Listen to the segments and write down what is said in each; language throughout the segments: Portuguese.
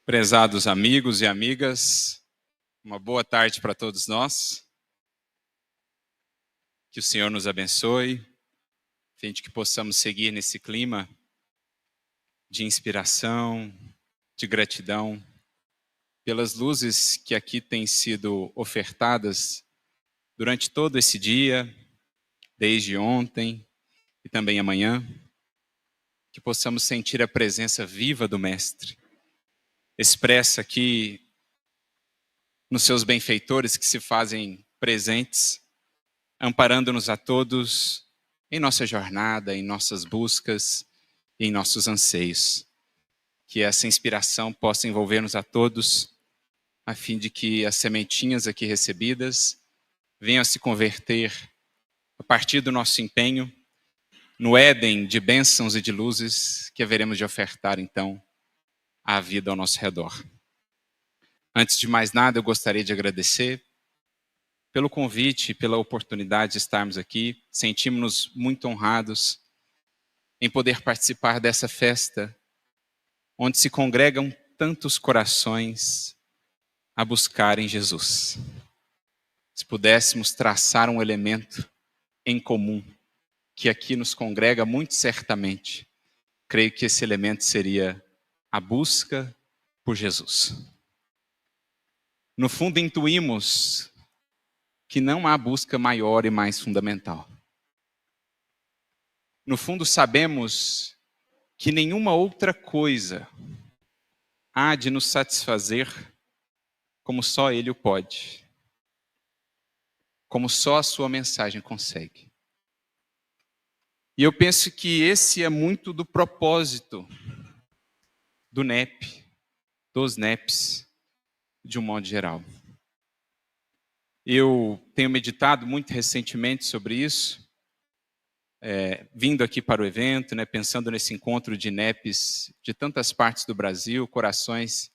Prezados amigos e amigas, uma boa tarde para todos nós. Que o Senhor nos abençoe, a fim de que possamos seguir nesse clima de inspiração, de gratidão, pelas luzes que aqui têm sido ofertadas durante todo esse dia, desde ontem e também amanhã, que possamos sentir a presença viva do Mestre, expressa aqui nos seus benfeitores que se fazem presentes, amparando-nos a todos em nossa jornada, em nossas buscas, em nossos anseios. Que essa inspiração possa envolver-nos a todos, a fim de que as sementinhas aqui recebidas venham a se converter, a partir do nosso empenho, no Éden de bênçãos e de luzes que haveremos de ofertar, então, à vida ao nosso redor. Antes de mais nada, eu gostaria de agradecer pelo convite, pela oportunidade de estarmos aqui. Sentimos-nos muito honrados em poder participar dessa festa, onde se congregam tantos corações a buscarem Jesus. Se pudéssemos traçar um elemento em comum, que aqui nos congrega muito certamente, creio que esse elemento seria a busca por Jesus. No fundo, intuímos que não há busca maior e mais fundamental. No fundo, sabemos que nenhuma outra coisa há de nos satisfazer como só Ele o pode, como só a sua mensagem consegue. E eu penso que esse é muito do propósito do NEP, dos NEPs, de um modo geral. Eu tenho meditado muito recentemente sobre isso, vindo aqui para o evento, pensando nesse encontro de NEPs de tantas partes do Brasil, corações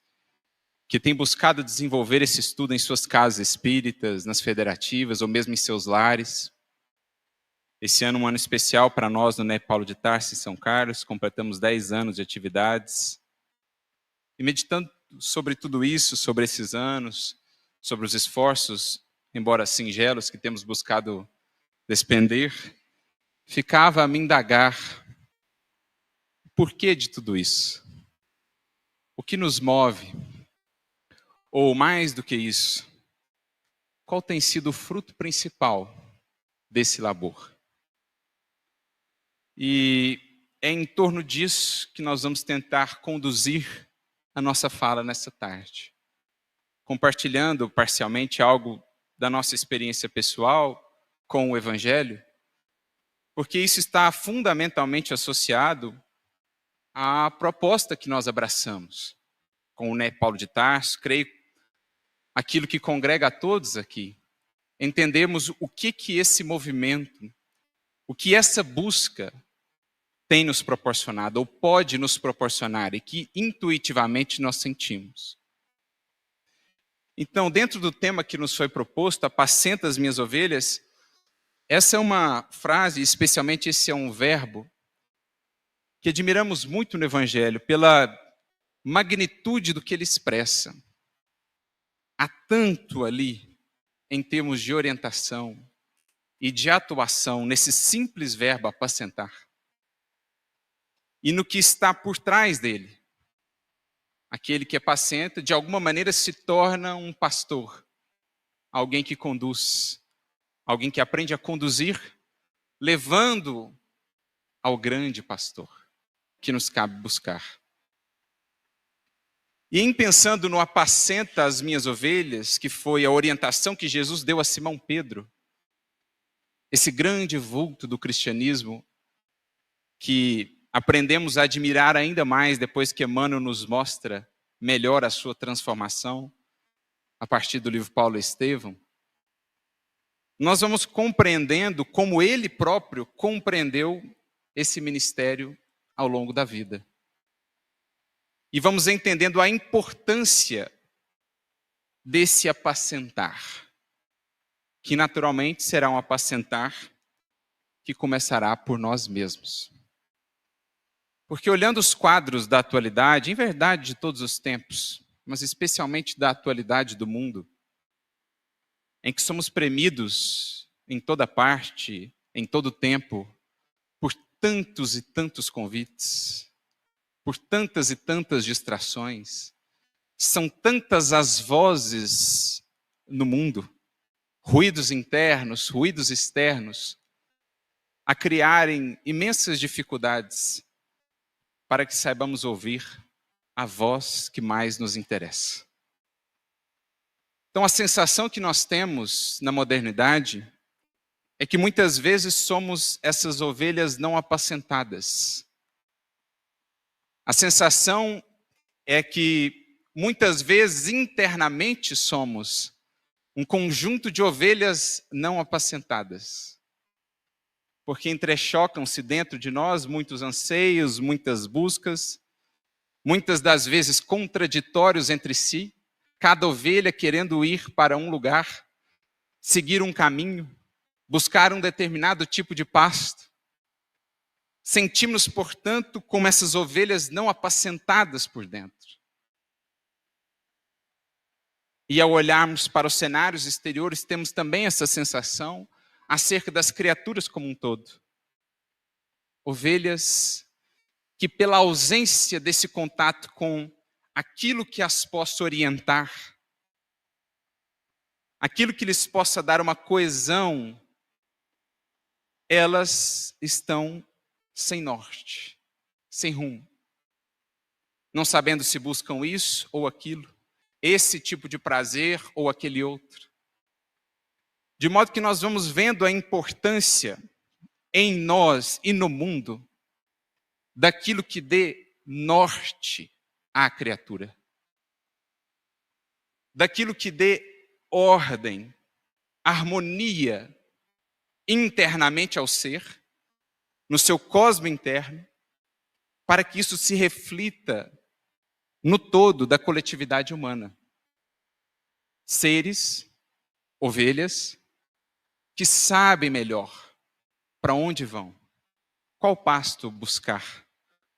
que têm buscado desenvolver esse estudo em suas casas espíritas, nas federativas ou mesmo em seus lares. Esse ano é um ano especial para nós no NEP Paulo de Tarso, em São Carlos, completamos 10 anos de atividades. E meditando sobre tudo isso, sobre esses anos, sobre os esforços, embora singelos, que temos buscado despender, ficava a me indagar o porquê de tudo isso. O que nos move? Ou mais do que isso, qual tem sido o fruto principal desse labor? E é em torno disso que nós vamos tentar conduzir a nossa fala nessa tarde, compartilhando parcialmente algo da nossa experiência pessoal com o Evangelho, porque isso está fundamentalmente associado à proposta que nós abraçamos com o NEP Paulo de Tarso. Creio aquilo que congrega a todos aqui, entendemos o que esse movimento, o que essa busca tem nos proporcionado, ou pode nos proporcionar, e que intuitivamente nós sentimos. Então, dentro do tema que nos foi proposto, apacenta as minhas ovelhas, essa é uma frase, especialmente esse é um verbo, que admiramos muito no Evangelho, pela magnitude do que ele expressa. Há tanto ali, em termos de orientação e de atuação, nesse simples verbo apacentar. E no que está por trás dele. Aquele que apacenta, de alguma maneira, se torna um pastor. Alguém que conduz. Alguém que aprende a conduzir, levando ao grande pastor, que nos cabe buscar. E em pensando no apacenta as minhas ovelhas, que foi a orientação que Jesus deu a Simão Pedro, esse grande vulto do cristianismo, que aprendemos a admirar ainda mais depois que Emmanuel nos mostra melhor a sua transformação, a partir do livro Paulo e Estevão, nós vamos compreendendo como ele próprio compreendeu esse ministério ao longo da vida. E vamos entendendo a importância desse apacentar, que naturalmente será um apacentar que começará por nós mesmos. Porque olhando os quadros da atualidade, em verdade de todos os tempos, mas especialmente da atualidade do mundo, em que somos premidos em toda parte, em todo tempo, por tantos e tantos convites, por tantas e tantas distrações. São tantas as vozes no mundo, ruídos internos, ruídos externos, a criarem imensas dificuldades para que saibamos ouvir a voz que mais nos interessa. Então, a sensação que nós temos na modernidade é que muitas vezes somos essas ovelhas não apacentadas. A sensação é que muitas vezes internamente somos um conjunto de ovelhas não apacentadas. Porque entrechocam-se dentro de nós muitos anseios, muitas buscas, muitas das vezes contraditórios entre si, cada ovelha querendo ir para um lugar, seguir um caminho, buscar um determinado tipo de pasto. Sentimos, portanto, como essas ovelhas não apacentadas por dentro. E ao olharmos para os cenários exteriores, temos também essa sensação acerca das criaturas como um todo. Ovelhas que, pela ausência desse contato com aquilo que as possa orientar, aquilo que lhes possa dar uma coesão, elas estão sem norte, sem rumo, não sabendo se buscam isso ou aquilo, esse tipo de prazer ou aquele outro. De modo que nós vamos vendo a importância em nós e no mundo daquilo que dê norte à criatura, daquilo que dê ordem, harmonia internamente ao ser, no seu cosmo interno, para que isso se reflita no todo da coletividade humana. Seres, ovelhas, que sabem melhor para onde vão, qual pasto buscar,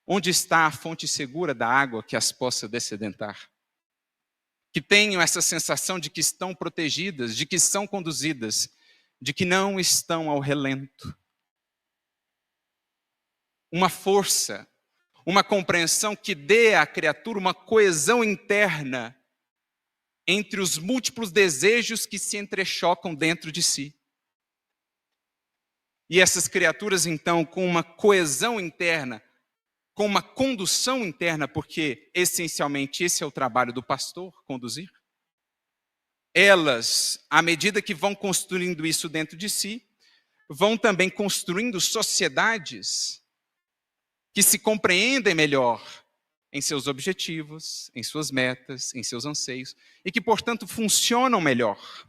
onde está a fonte segura da água que as possa dessedentar. Que tenham essa sensação de que estão protegidas, de que são conduzidas, de que não estão ao relento. Uma força, uma compreensão que dê à criatura uma coesão interna entre os múltiplos desejos que se entrechocam dentro de si. E essas criaturas, então, com uma coesão interna, com uma condução interna, porque essencialmente esse é o trabalho do pastor, conduzir. Elas, à medida que vão construindo isso dentro de si, vão também construindo sociedades que se compreendem melhor em seus objetivos, em suas metas, em seus anseios, e que, portanto, funcionam melhor.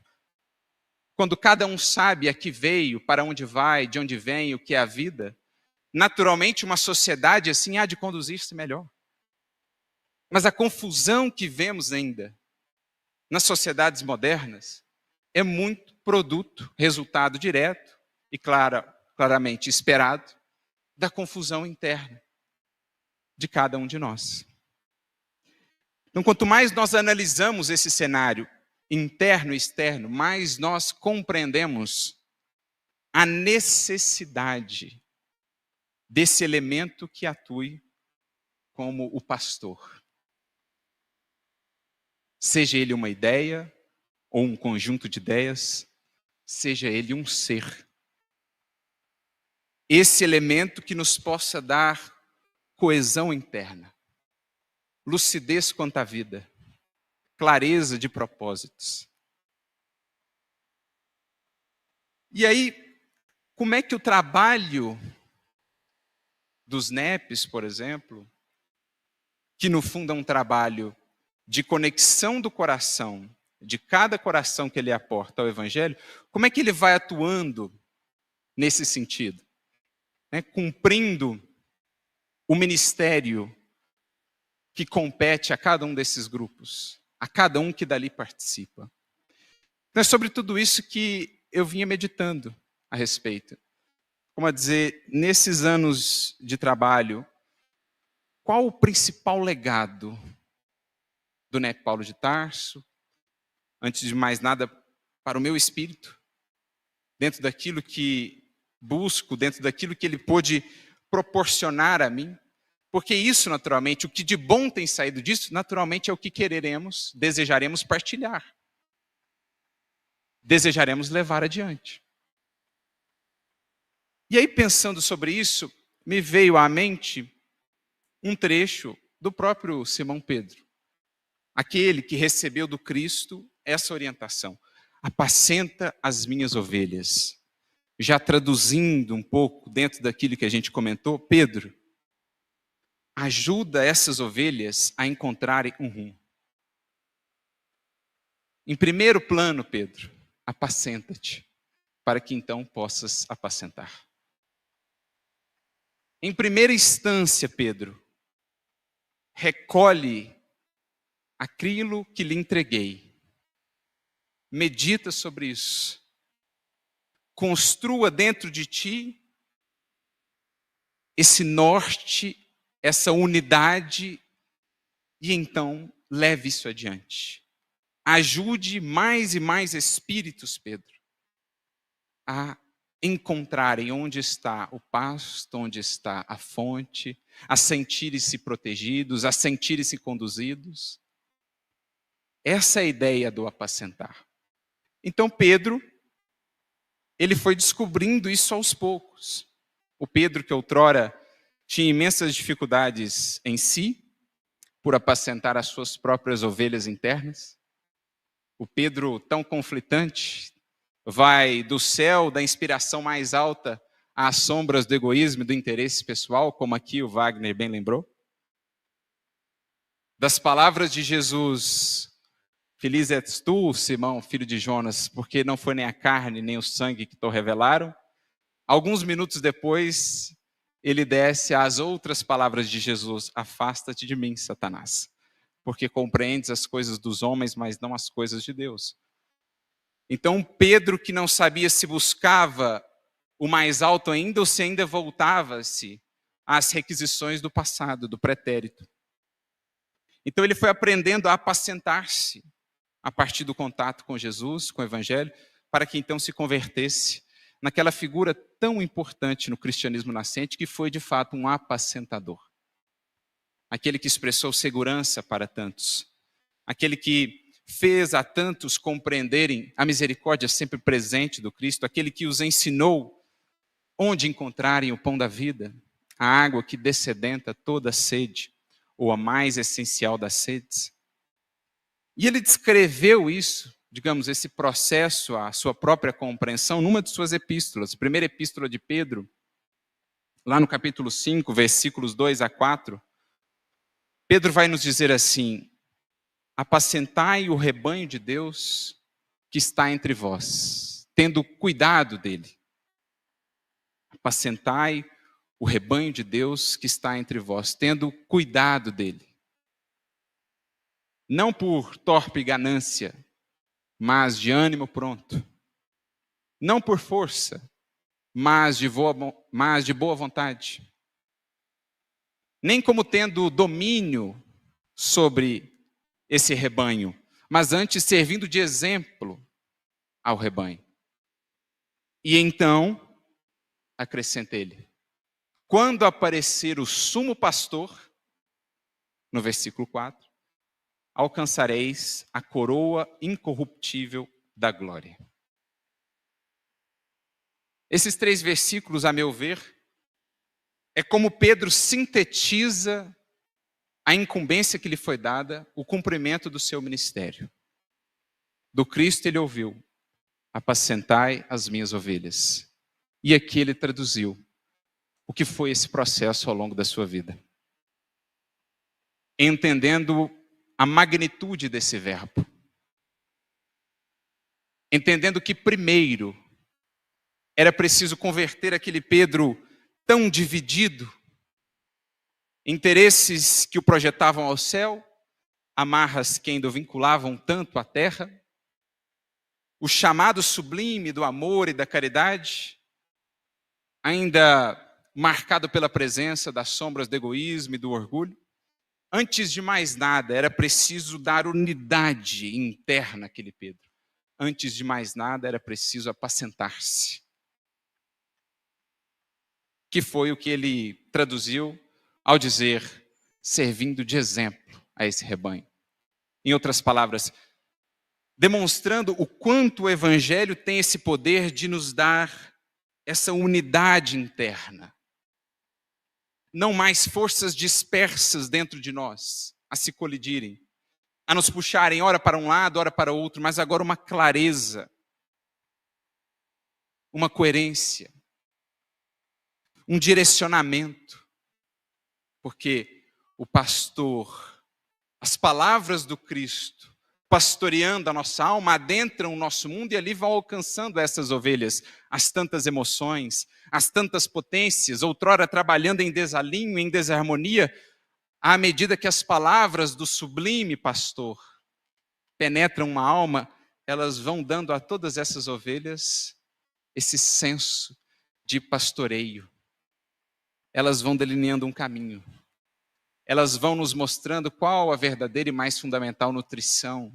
Quando cada um sabe a que veio, para onde vai, de onde vem, o que é a vida, naturalmente uma sociedade assim há de conduzir-se melhor. Mas a confusão que vemos ainda nas sociedades modernas é muito produto, resultado direto e claramente esperado da confusão interna de cada um de nós. Então, quanto mais nós analisamos esse cenário interno e externo, mais nós compreendemos a necessidade desse elemento que atue como o pastor. Seja ele uma ideia ou um conjunto de ideias, seja ele um ser. Esse elemento que nos possa dar coesão interna, lucidez quanto à vida, clareza de propósitos. E aí, como é que o trabalho dos NEPs, por exemplo, que no fundo é um trabalho de conexão do coração, de cada coração que ele aporta ao Evangelho, como é que ele vai atuando nesse sentido? Cumprindo o ministério que compete a cada um desses grupos, a cada um que dali participa. Então é sobre tudo isso que eu vinha meditando a respeito. Como a dizer, nesses anos de trabalho, qual o principal legado do Né Paulo de Tarso, antes de mais nada, para o meu espírito, dentro daquilo que busco, dentro daquilo que ele pôde proporcionar a mim, porque isso, naturalmente, o que de bom tem saído disso, naturalmente é o que quereremos, desejaremos partilhar, desejaremos levar adiante. E aí, pensando sobre isso, me veio à mente um trecho do próprio Simão Pedro, aquele que recebeu do Cristo essa orientação: apacenta as minhas ovelhas. Já traduzindo um pouco dentro daquilo que a gente comentou, Pedro, ajuda essas ovelhas a encontrarem um rumo. Em primeiro plano, Pedro, apacenta-te, para que então possas apacentar. Em primeira instância, Pedro, recolhe aquilo que lhe entreguei. Medita sobre isso. Construa dentro de ti esse norte, essa unidade, e então leve isso adiante. Ajude mais e mais espíritos, Pedro, a encontrarem onde está o pasto, onde está a fonte, a sentirem-se protegidos, a sentirem-se conduzidos. Essa é a ideia do apacentar. Então Pedro, ele foi descobrindo isso aos poucos. O Pedro que outrora tinha imensas dificuldades em si, por apacentar as suas próprias ovelhas internas. O Pedro tão conflitante, vai do céu da inspiração mais alta às sombras do egoísmo e do interesse pessoal, como aqui o Wagner bem lembrou. Das palavras de Jesus: feliz és tu, Simão, filho de Jonas, porque não foi nem a carne nem o sangue que te revelaram. Alguns minutos depois, ele desce às outras palavras de Jesus: afasta-te de mim, Satanás, porque compreendes as coisas dos homens, mas não as coisas de Deus. Então Pedro, que não sabia se buscava o mais alto ainda ou se ainda voltava-se às requisições do passado, do pretérito. Então ele foi aprendendo a apacentar-se a partir do contato com Jesus, com o Evangelho, para que então se convertesse naquela figura tão importante no cristianismo nascente, que foi de fato um apacentador. Aquele que expressou segurança para tantos. Aquele que fez a tantos compreenderem a misericórdia sempre presente do Cristo. Aquele que os ensinou onde encontrarem o pão da vida, a água que dessedenta toda sede, ou a mais essencial das sedes. E ele descreveu isso, digamos, esse processo, a sua própria compreensão, numa de suas epístolas. A primeira epístola de Pedro, lá no capítulo 5, versículos 2 a 4, Pedro vai nos dizer assim: apacentai o rebanho de Deus que está entre vós, tendo cuidado dele. Apacentai o rebanho de Deus que está entre vós, tendo cuidado dele. Não por torpe ganância, mas de ânimo pronto. Não por força, mas de boa vontade. Nem como tendo domínio sobre esse rebanho, mas antes servindo de exemplo ao rebanho. E então, acrescenta ele: quando aparecer o sumo pastor, no versículo 4, alcançareis a coroa incorruptível da glória. Esses 3 versículos, a meu ver, é como Pedro sintetiza a incumbência que lhe foi dada, o cumprimento do seu ministério. Do Cristo ele ouviu: apacentai as minhas ovelhas. E aqui ele traduziu o que foi esse processo ao longo da sua vida. Entendendo a magnitude desse verbo. Entendendo que primeiro era preciso converter aquele Pedro tão dividido, interesses que o projetavam ao céu, amarras que ainda o vinculavam tanto à terra, o chamado sublime do amor e da caridade, ainda marcado pela presença das sombras do egoísmo e do orgulho, Antes de mais nada, era preciso dar unidade interna àquele Pedro. Antes de mais nada, era preciso apacentar-se. Que foi o que ele traduziu ao dizer, servindo de exemplo a esse rebanho. Em outras palavras, demonstrando o quanto o Evangelho tem esse poder de nos dar essa unidade interna. Não mais forças dispersas dentro de nós, a se colidirem, a nos puxarem ora para um lado, ora para outro, mas agora uma clareza, uma coerência, um direcionamento. Porque o pastor, as palavras do Cristo, pastoreando a nossa alma, adentram o nosso mundo e ali vão alcançando essas ovelhas, as tantas emoções, as tantas potências, outrora trabalhando em desalinho, em desarmonia, à medida que as palavras do sublime pastor penetram uma alma, elas vão dando a todas essas ovelhas esse senso de pastoreio. Elas vão delineando um caminho. Elas vão nos mostrando qual a verdadeira e mais fundamental nutrição,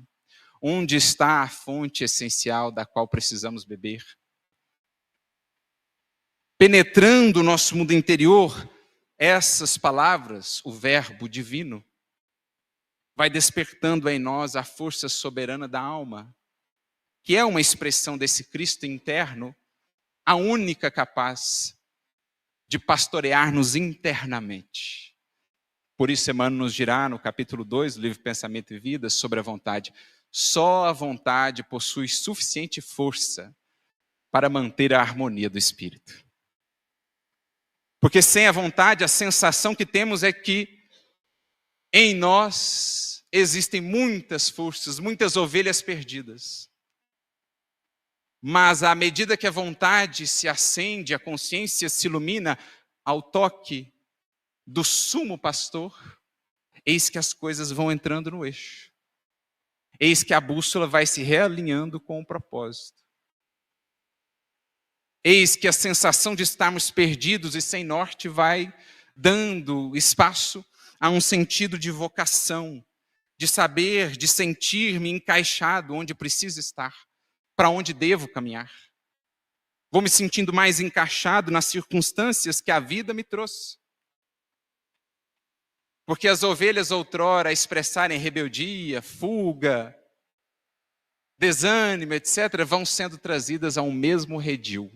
onde está a fonte essencial da qual precisamos beber. Penetrando o nosso mundo interior, essas palavras, o verbo divino, vai despertando em nós a força soberana da alma, que é uma expressão desse Cristo interno, a única capaz de pastorear-nos internamente. Por isso, Emmanuel nos dirá no capítulo 2 do livro Pensamento e Vida sobre a vontade. Só a vontade possui suficiente força para manter a harmonia do espírito. Porque sem a vontade, a sensação que temos é que em nós existem muitas forças, muitas ovelhas perdidas. Mas à medida que a vontade se acende, a consciência se ilumina ao toque do sumo pastor, eis que as coisas vão entrando no eixo. Eis que a bússola vai se realinhando com o propósito. Eis que a sensação de estarmos perdidos e sem norte vai dando espaço a um sentido de vocação, de saber, de sentir-me encaixado onde preciso estar, para onde devo caminhar. Vou me sentindo mais encaixado nas circunstâncias que a vida me trouxe. Porque as ovelhas outrora a expressarem rebeldia, fuga, desânimo, etc., vão sendo trazidas a um mesmo redil,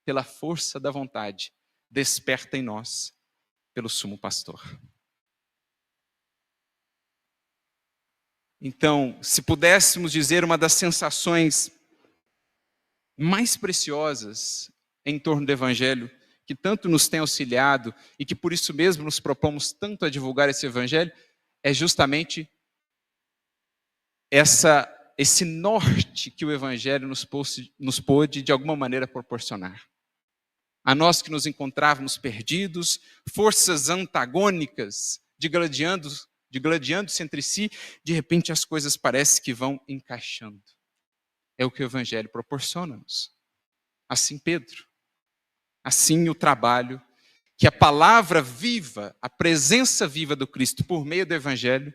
pela força da vontade, desperta em nós, pelo sumo pastor. Então, se pudéssemos dizer uma das sensações mais preciosas em torno do Evangelho, que tanto nos tem auxiliado e que por isso mesmo nos propomos tanto a divulgar esse Evangelho, é justamente esse norte que o Evangelho nos pôde de alguma maneira proporcionar. A nós que nos encontrávamos perdidos, forças antagônicas, digladiando-se entre si, de repente as coisas parecem que vão encaixando. É o que o Evangelho proporciona-nos. Assim Pedro, assim o trabalho que a palavra viva, a presença viva do Cristo por meio do Evangelho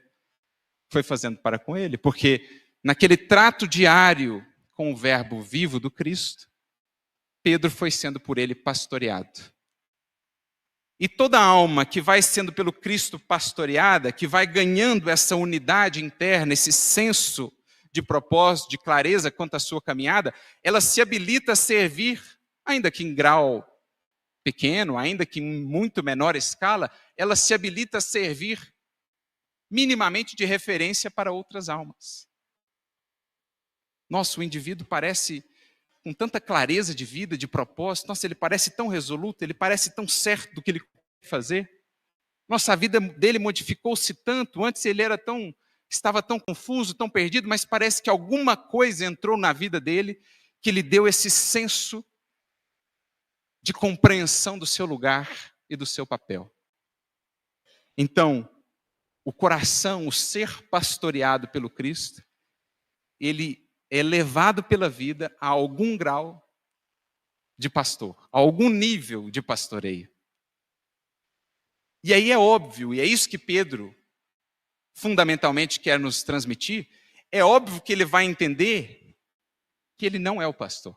foi fazendo para com ele, porque naquele trato diário com o verbo vivo do Cristo, Pedro foi sendo por ele pastoreado. E toda alma que vai sendo pelo Cristo pastoreada, que vai ganhando essa unidade interna, esse senso de propósito, de clareza quanto à sua caminhada, ela se habilita a servir, ainda que em grau pequeno, ainda que em muito menor escala, ela se habilita a servir minimamente de referência para outras almas. Nossa, o indivíduo parece com tanta clareza de vida, de propósito, nossa, ele parece tão resoluto, ele parece tão certo do que ele quer fazer. Nossa, a vida dele modificou-se tanto, antes ele estava tão confuso, tão perdido, mas parece que alguma coisa entrou na vida dele que lhe deu esse senso de compreensão do seu lugar e do seu papel. Então, o coração, o ser pastoreado pelo Cristo, ele é levado pela vida a algum grau de pastor, a algum nível de pastoreio. E aí é óbvio, e é isso que Pedro fundamentalmente quer nos transmitir, é óbvio que ele vai entender que ele não é o pastor,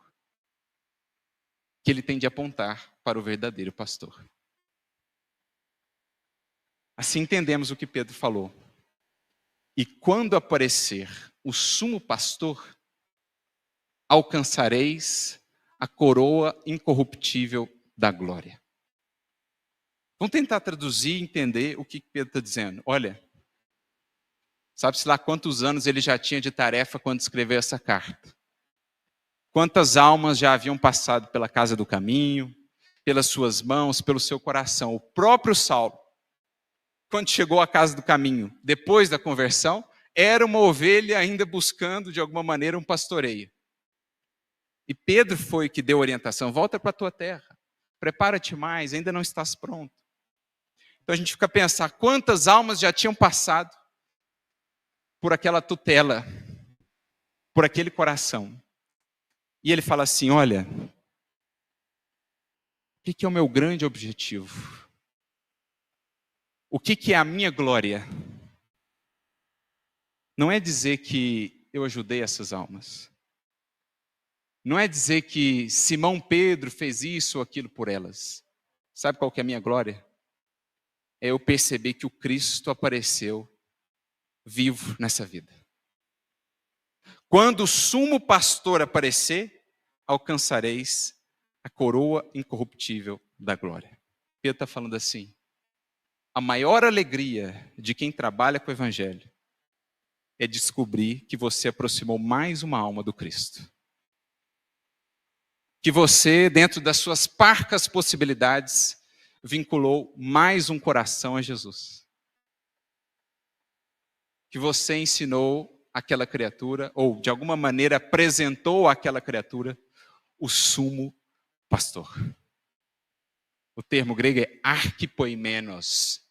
que ele tem de apontar para o verdadeiro pastor. Assim entendemos o que Pedro falou. E quando aparecer o sumo pastor, alcançareis a coroa incorruptível da glória. Vamos tentar traduzir e entender o que Pedro está dizendo. Olha, sabe-se lá quantos anos ele já tinha de tarefa quando escreveu essa carta. Quantas almas já haviam passado pela casa do caminho, pelas suas mãos, pelo seu coração. O próprio Saulo, quando chegou à casa do caminho, depois da conversão, era uma ovelha ainda buscando, de alguma maneira, um pastoreio. E Pedro foi que deu orientação, volta para a tua terra, prepara-te mais, ainda não estás pronto. Então a gente fica a pensar, quantas almas já tinham passado por aquela tutela, por aquele coração. E ele fala assim, olha, o que é o meu grande objetivo? O que é a minha glória? Não é dizer que eu ajudei essas almas. Não é dizer que Simão Pedro fez isso ou aquilo por elas. Sabe qual que é a minha glória? É eu perceber que o Cristo apareceu vivo nessa vida. Quando o sumo pastor aparecer, alcançareis a coroa incorruptível da glória. Pedro está falando assim, a maior alegria de quem trabalha com o Evangelho é descobrir que você aproximou mais uma alma do Cristo. Que você, dentro das suas parcas possibilidades, vinculou mais um coração a Jesus. Que você ensinou aquela criatura, ou de alguma maneira apresentou àquela criatura o sumo pastor. O termo grego é arquipoimenos,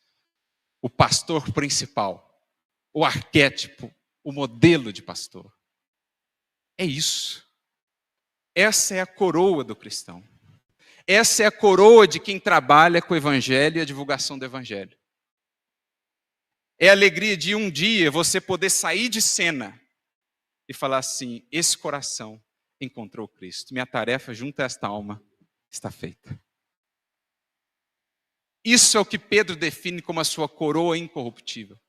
o pastor principal, o arquétipo, o modelo de pastor. É isso. Essa é a coroa do cristão. Essa é a coroa de quem trabalha com o Evangelho e a divulgação do Evangelho. É a alegria de um dia você poder sair de cena e falar assim, esse coração encontrou Cristo. Minha tarefa junto a esta alma está feita. Isso é o que Pedro define como a sua coroa incorruptível.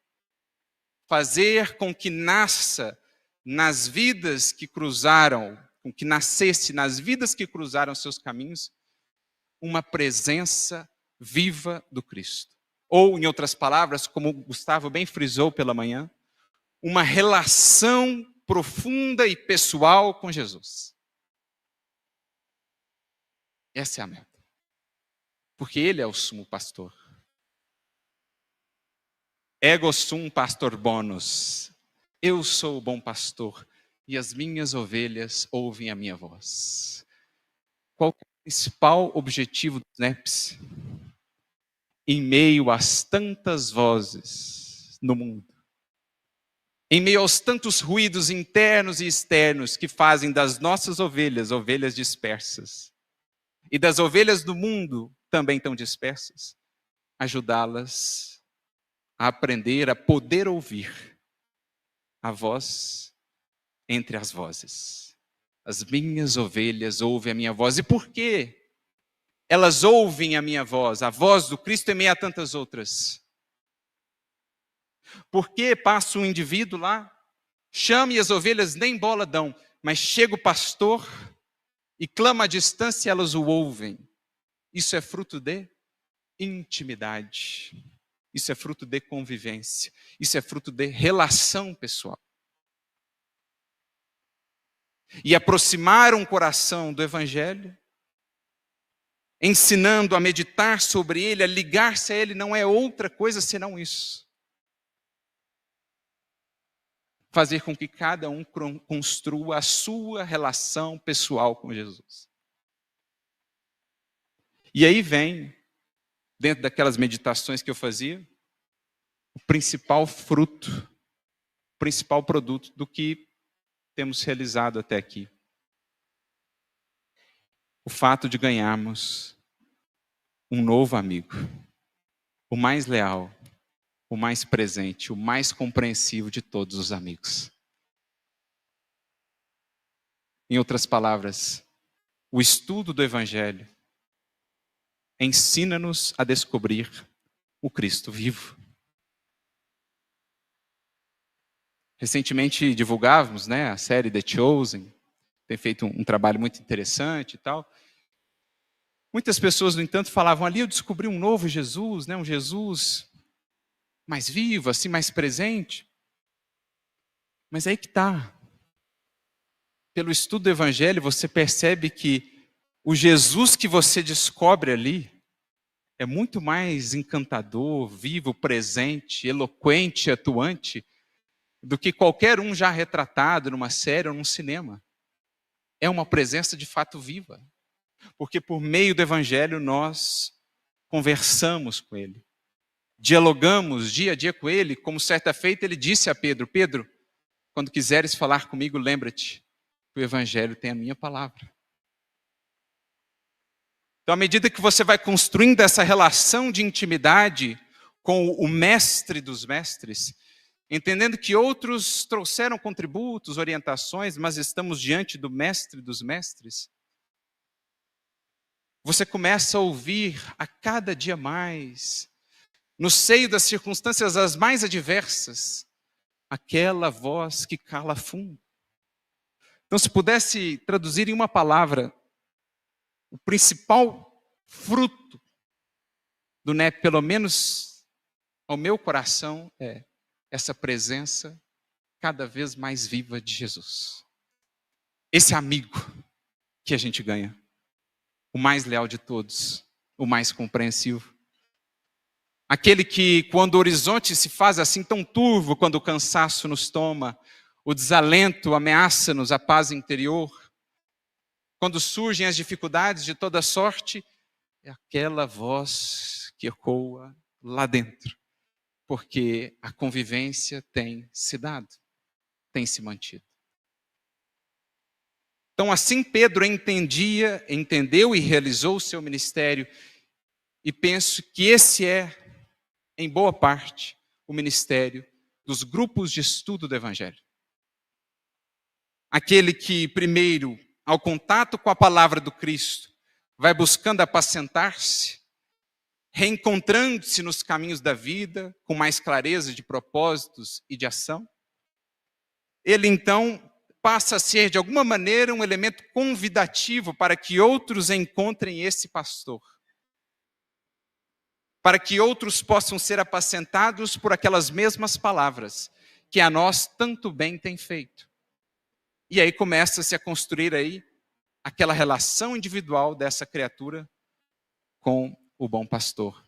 Fazer com que nasça nas vidas que cruzaram, com que nascesse nas vidas que cruzaram seus caminhos, uma presença viva do Cristo. Ou, em outras palavras, como o Gustavo bem frisou pela manhã, uma relação profunda e pessoal com Jesus. Essa é a meta. Porque Ele é o sumo pastor. Ego sum pastor bonus. Eu sou o bom pastor e as minhas ovelhas ouvem a minha voz. Qual é o principal objetivo dos NEPs? Em meio às tantas vozes no mundo, em meio aos tantos ruídos internos e externos que fazem das nossas ovelhas, ovelhas dispersas, e das ovelhas do mundo também tão dispersas, ajudá-las a aprender a poder ouvir a voz entre as vozes. As minhas ovelhas ouvem a minha voz. E por quê? Elas ouvem a minha voz, a voz do Cristo em meio a tantas outras. Por que passa um indivíduo lá, chama e as ovelhas nem bola dão, mas chega o pastor e clama à distância e elas o ouvem. Isso é fruto de intimidade. Isso é fruto de convivência. Isso é fruto de relação pessoal. E aproximar um coração do Evangelho, ensinando a meditar sobre ele, a ligar-se a ele, não é outra coisa senão isso. Fazer com que cada um construa a sua relação pessoal com Jesus. E aí vem, dentro daquelas meditações que eu fazia, o principal fruto, o principal produto do que temos realizado até aqui. O fato de ganharmos um novo amigo. o mais leal, o mais presente, o mais compreensivo de todos os amigos. Em outras palavras, o estudo do Evangelho ensina-nos a descobrir o Cristo vivo. Recentemente divulgávamos, a série The Chosen, tem feito um trabalho muito interessante e tal. Muitas pessoas, no entanto, falavam ali, eu descobri um novo Jesus, um Jesus mais vivo, assim, mais presente. Mas aí que está. Pelo estudo do Evangelho, você percebe que o Jesus que você descobre ali é muito mais encantador, vivo, presente, eloquente, atuante, do que qualquer um já retratado numa série ou num cinema. É uma presença de fato viva. Porque por meio do Evangelho nós conversamos com Ele. Dialogamos dia a dia com Ele, como certa feita Ele disse a Pedro, Pedro, quando quiseres falar comigo, lembra-te que o Evangelho tem a minha palavra. Então, à medida que você vai construindo essa relação de intimidade com o mestre dos mestres, entendendo que outros trouxeram contributos, orientações, mas estamos diante do mestre dos mestres, você começa a ouvir a cada dia mais, no seio das circunstâncias as mais adversas, aquela voz que cala fundo. Então, se pudesse traduzir em uma palavra, o principal fruto do NEP, pelo menos ao meu coração, é essa presença cada vez mais viva de Jesus. Esse amigo que a gente ganha, o mais leal de todos, o mais compreensivo. Aquele que, quando o horizonte se faz assim tão turvo, quando o cansaço nos toma, o desalento ameaça-nos a paz interior, quando surgem as dificuldades de toda sorte, é aquela voz que ecoa lá dentro, porque a convivência tem se dado, tem se mantido. Então, assim Pedro entendeu e realizou o seu ministério, e penso que esse é, em boa parte, o ministério dos grupos de estudo do Evangelho. Aquele que, primeiro, ao contato com a palavra do Cristo, vai buscando apacentar-se, reencontrando-se nos caminhos da vida, com mais clareza de propósitos e de ação. Ele, então, passa a ser, de alguma maneira, um elemento convidativo para que outros encontrem esse pastor. Para que outros possam ser apacentados por aquelas mesmas palavras que a nós tanto bem tem feito. E aí começa-se a construir aí aquela relação individual dessa criatura com o bom pastor,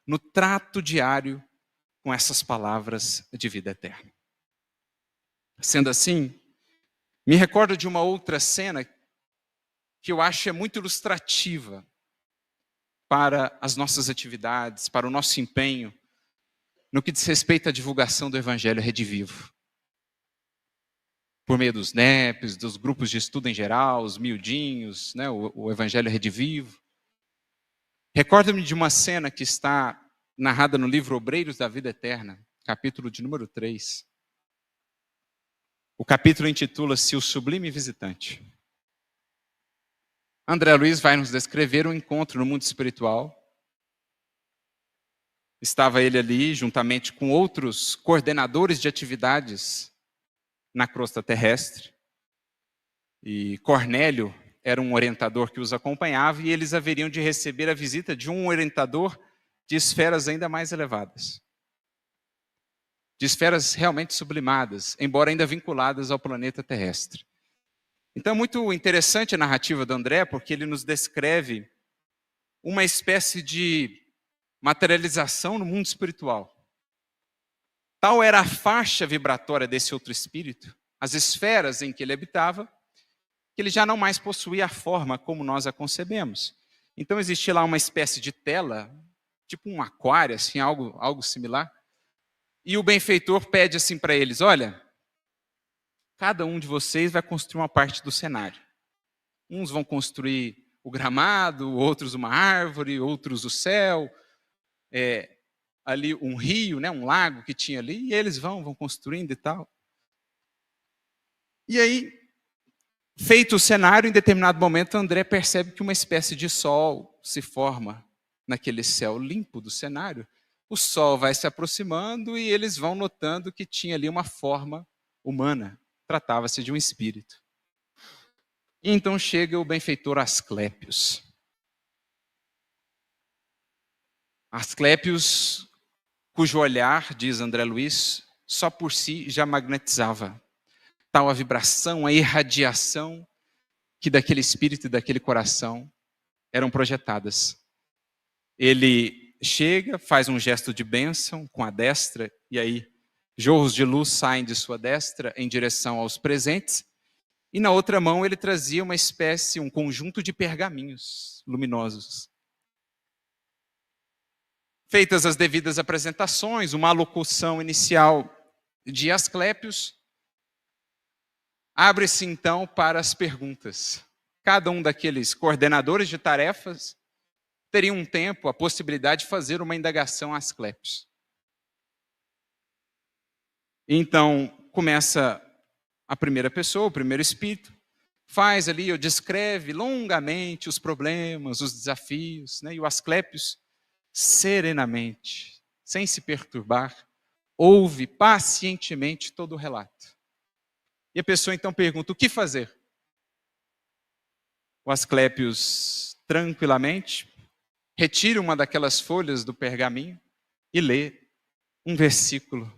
no trato diário com essas palavras de vida eterna. Sendo assim, me recordo de uma outra cena que eu acho muito ilustrativa para as nossas atividades, para o nosso empenho, no que diz respeito à divulgação do Evangelho Redivivo. Por meio dos NEPs, dos grupos de estudo em geral, os miudinhos, o Evangelho Redivivo. Recordo-me de uma cena que está narrada no livro Obreiros da Vida Eterna, capítulo de número 3. O capítulo intitula-se O Sublime Visitante. André Luiz vai nos descrever um encontro no mundo espiritual. Estava ele ali, juntamente com outros coordenadores de atividades na crosta terrestre. E Cornélio era um orientador que os acompanhava, e eles haveriam de receber a visita de um orientador de esferas ainda mais elevadas. De esferas realmente sublimadas, embora ainda vinculadas ao planeta terrestre. Então é muito interessante a narrativa do André, porque ele nos descreve uma espécie de materialização no mundo espiritual. Tal era a faixa vibratória desse outro espírito, as esferas em que ele habitava, que ele já não mais possuía a forma como nós a concebemos. Então existia lá uma espécie de tela, tipo um aquário, assim, algo similar. E o benfeitor pede assim para eles, olha, cada um de vocês vai construir uma parte do cenário. Uns vão construir o gramado, outros uma árvore, outros o céu. ali um rio, né, um lago que tinha ali, e eles vão construindo e tal. E aí, feito o cenário, em determinado momento, André percebe que uma espécie de sol se forma naquele céu limpo do cenário. O sol vai se aproximando e eles vão notando que tinha ali uma forma humana. Tratava-se de um espírito. E então chega o benfeitor Asclépios. Asclépios, cujo olhar, diz André Luiz, só por si já magnetizava. Tal a vibração, a irradiação que daquele espírito e daquele coração eram projetadas. Ele chega, faz um gesto de bênção com a destra, e aí jorros de luz saem de sua destra em direção aos presentes, e na outra mão ele trazia uma espécie, um conjunto de pergaminhos luminosos. Feitas as devidas apresentações, uma alocução inicial de Asclépios, abre-se então para as perguntas. Cada um daqueles coordenadores de tarefas teria um tempo, a possibilidade de fazer uma indagação a Asclépios. Então, começa a primeira pessoa, o primeiro espírito, faz ali, ou descreve longamente os problemas, os desafios, né? E o Asclépios, serenamente, sem se perturbar, ouve pacientemente todo o relato. E a pessoa então pergunta, o que fazer? O Asclépios, tranquilamente, retira uma daquelas folhas do pergaminho e lê um versículo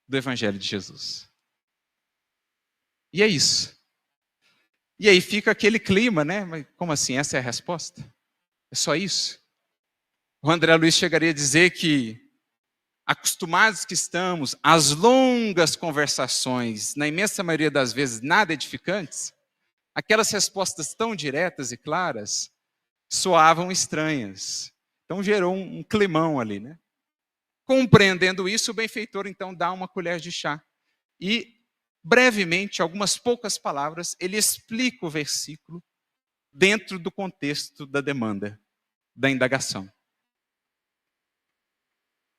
do Evangelho de Jesus. E é isso. E aí fica aquele clima, né? Mas como assim? Essa é a resposta? É só isso? O André Luiz chegaria a dizer que, acostumados que estamos às longas conversações, na imensa maioria das vezes nada edificantes, aquelas respostas tão diretas e claras soavam estranhas. Então gerou um climão ali, né? Compreendendo isso, o benfeitor então dá uma colher de chá e, brevemente, algumas poucas palavras, ele explica o versículo dentro do contexto da demanda, da indagação.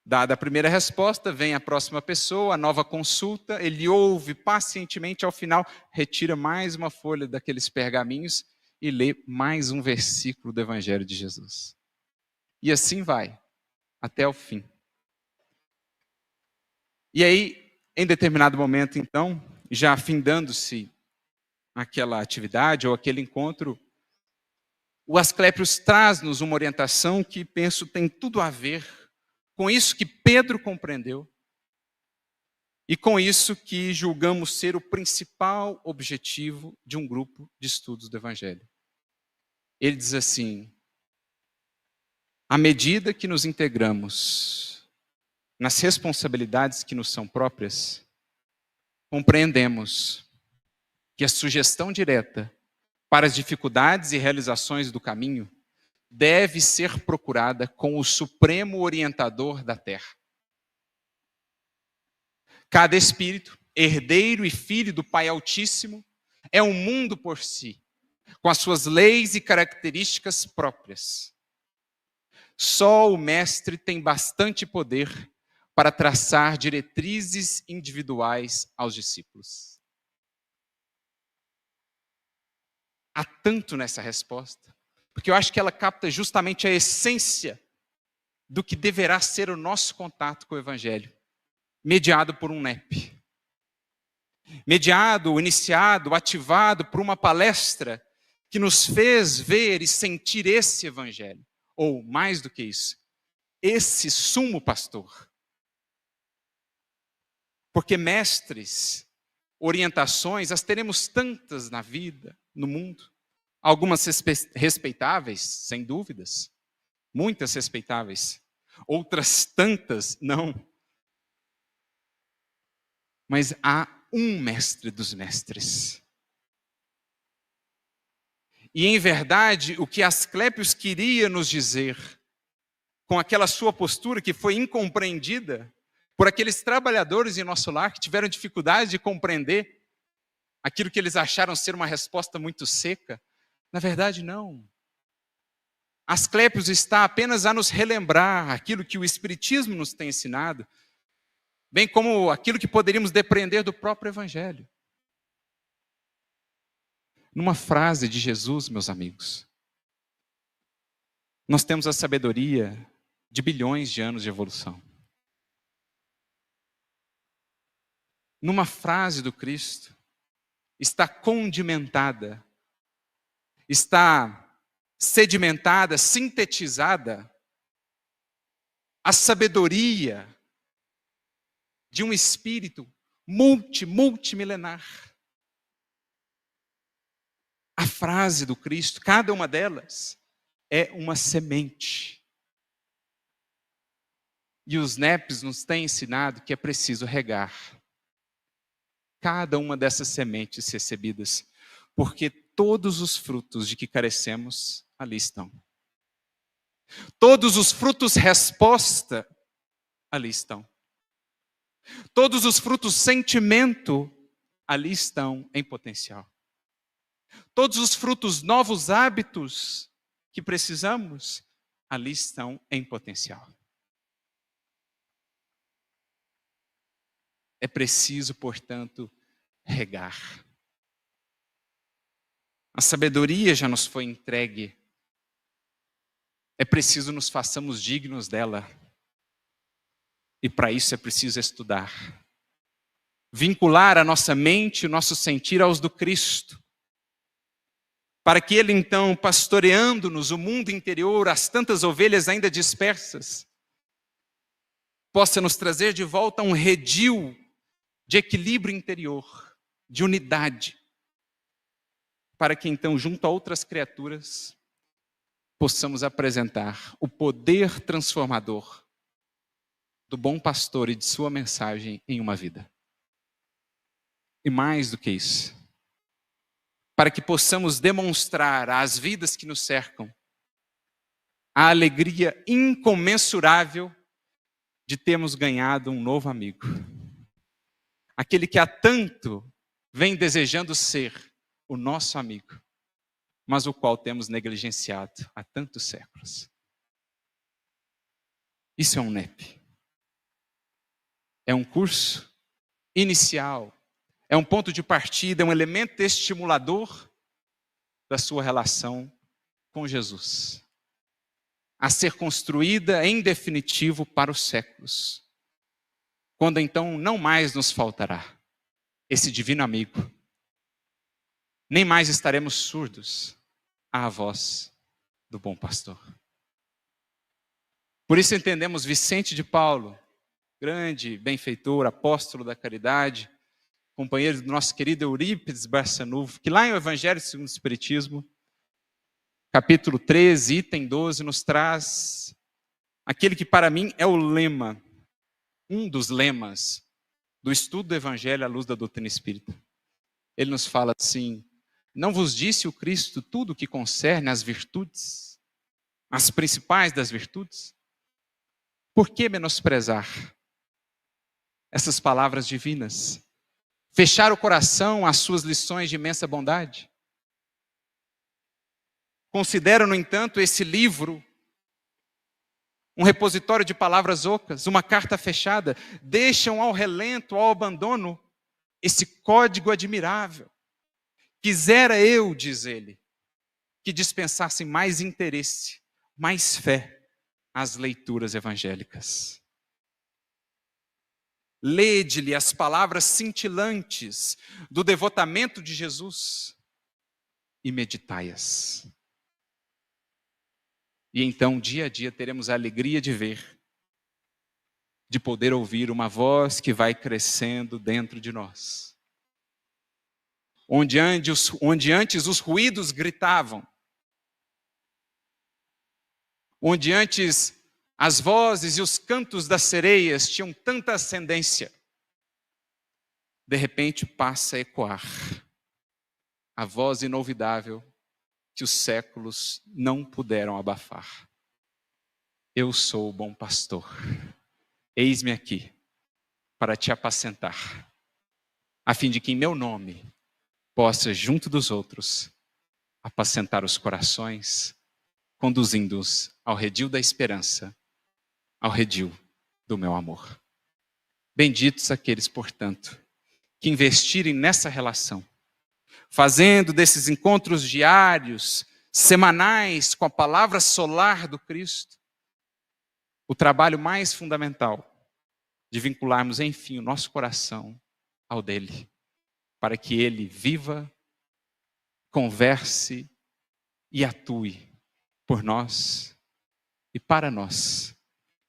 Dada a primeira resposta, vem a próxima pessoa, a nova consulta, ele ouve pacientemente, ao final, retira mais uma folha daqueles pergaminhos e lê mais um versículo do Evangelho de Jesus. E assim vai, até o fim. E aí, em determinado momento, então, já findando-se aquela atividade ou aquele encontro, o Asclépios traz-nos uma orientação que, penso, tem tudo a ver com isso que Pedro compreendeu e com isso que julgamos ser o principal objetivo de um grupo de estudos do Evangelho. Ele diz assim, à medida que nos integramos nas responsabilidades que nos são próprias, compreendemos que a sugestão direta para as dificuldades e realizações do caminho deve ser procurada com o supremo orientador da terra. Cada espírito, herdeiro e filho do Pai Altíssimo, é um mundo por si, com as suas leis e características próprias. Só o Mestre tem bastante poder para traçar diretrizes individuais aos discípulos. Há tanto nessa resposta, porque eu acho que ela capta justamente a essência do que deverá ser o nosso contato com o Evangelho, mediado por um NEP. Mediado, iniciado, ativado por uma palestra que nos fez ver e sentir esse Evangelho. Ou, mais do que isso, esse sumo pastor. Porque mestres, orientações, as teremos tantas na vida, no mundo. Algumas respeitáveis, sem dúvidas. Muitas respeitáveis. Outras tantas, não. Mas há um mestre dos mestres. E, em verdade, o que Asclépios queria nos dizer, com aquela sua postura que foi incompreendida por aqueles trabalhadores em nosso lar que tiveram dificuldade de compreender aquilo que eles acharam ser uma resposta muito seca, na verdade, não. Asclépios está apenas a nos relembrar aquilo que o Espiritismo nos tem ensinado, bem como aquilo que poderíamos depreender do próprio Evangelho. Numa frase de Jesus, meus amigos, nós temos a sabedoria de bilhões de anos de evolução. Numa frase do Cristo, está condimentada, está sedimentada, sintetizada, a sabedoria de um espírito multimilenar. A frase do Cristo, cada uma delas, é uma semente. E os NEPs nos têm ensinado que é preciso regar cada uma dessas sementes recebidas, porque todos os frutos de que carecemos, ali estão. Todos os frutos resposta, ali estão. Todos os frutos sentimento, ali estão em potencial. Todos os frutos novos hábitos que precisamos, ali estão em potencial. É preciso, portanto, regar. A sabedoria já nos foi entregue. É preciso nos façamos dignos dela. E para isso é preciso estudar. Vincular a nossa mente e o nosso sentir aos do Cristo. Para que Ele então, pastoreando-nos o mundo interior, as tantas ovelhas ainda dispersas, possa nos trazer de volta um redil de equilíbrio interior, de unidade, para que então, junto a outras criaturas, possamos apresentar o poder transformador do bom pastor e de sua mensagem em uma vida. E mais do que isso, para que possamos demonstrar às vidas que nos cercam a alegria incomensurável de termos ganhado um novo amigo. Aquele que há tanto vem desejando ser o nosso amigo, mas o qual temos negligenciado há tantos séculos. Isso é um NEP. É um curso inicial, é um ponto de partida, é um elemento estimulador da sua relação com Jesus, a ser construída em definitivo para os séculos, quando então não mais nos faltará esse divino amigo, nem mais estaremos surdos à voz do bom pastor. Por isso entendemos Vicente de Paulo, grande benfeitor, apóstolo da caridade, companheiro do nosso querido Eurípides Barçanufo, que lá em O Evangelho segundo o Espiritismo, capítulo 13, item 12, nos traz aquele que para mim é o lema, um dos lemas do estudo do Evangelho à luz da doutrina espírita. Ele nos fala assim: não vos disse o Cristo tudo o que concerne às virtudes, as principais das virtudes? Por que menosprezar essas palavras divinas? Fechar o coração às suas lições de imensa bondade? Considero, no entanto, esse livro um repositório de palavras ocas, uma carta fechada. Deixam ao relento, ao abandono, esse código admirável. Quisera eu, diz ele, que dispensassem mais interesse, mais fé às leituras evangélicas. Lede-lhe as palavras cintilantes do devotamento de Jesus e meditai-as. E então, dia a dia, teremos a alegria de ver, de poder ouvir uma voz que vai crescendo dentro de nós. Onde antes os ruídos gritavam, onde antes as vozes e os cantos das sereias tinham tanta ascendência, de repente passa a ecoar a voz inolvidável que os séculos não puderam abafar. Eu sou o bom pastor. Eis-me aqui para te apacentar, a fim de que em meu nome possa, junto dos outros, apacentar os corações conduzindo-os ao redil da esperança, ao redil do meu amor. Benditos aqueles, portanto, que investirem nessa relação, fazendo desses encontros diários, semanais, com a palavra solar do Cristo, o trabalho mais fundamental de vincularmos, enfim, o nosso coração ao dele, para que ele viva, converse e atue por nós e para nós,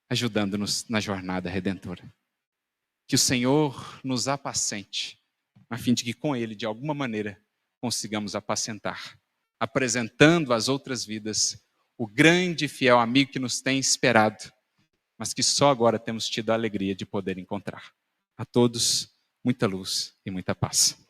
ajudando-nos na jornada redentora. Que o Senhor nos apacente, a fim de que com ele, de alguma maneira, consigamos apacentar, apresentando às outras vidas o grande e fiel amigo que nos tem esperado, mas que só agora temos tido a alegria de poder encontrar. A todos, muita luz e muita paz.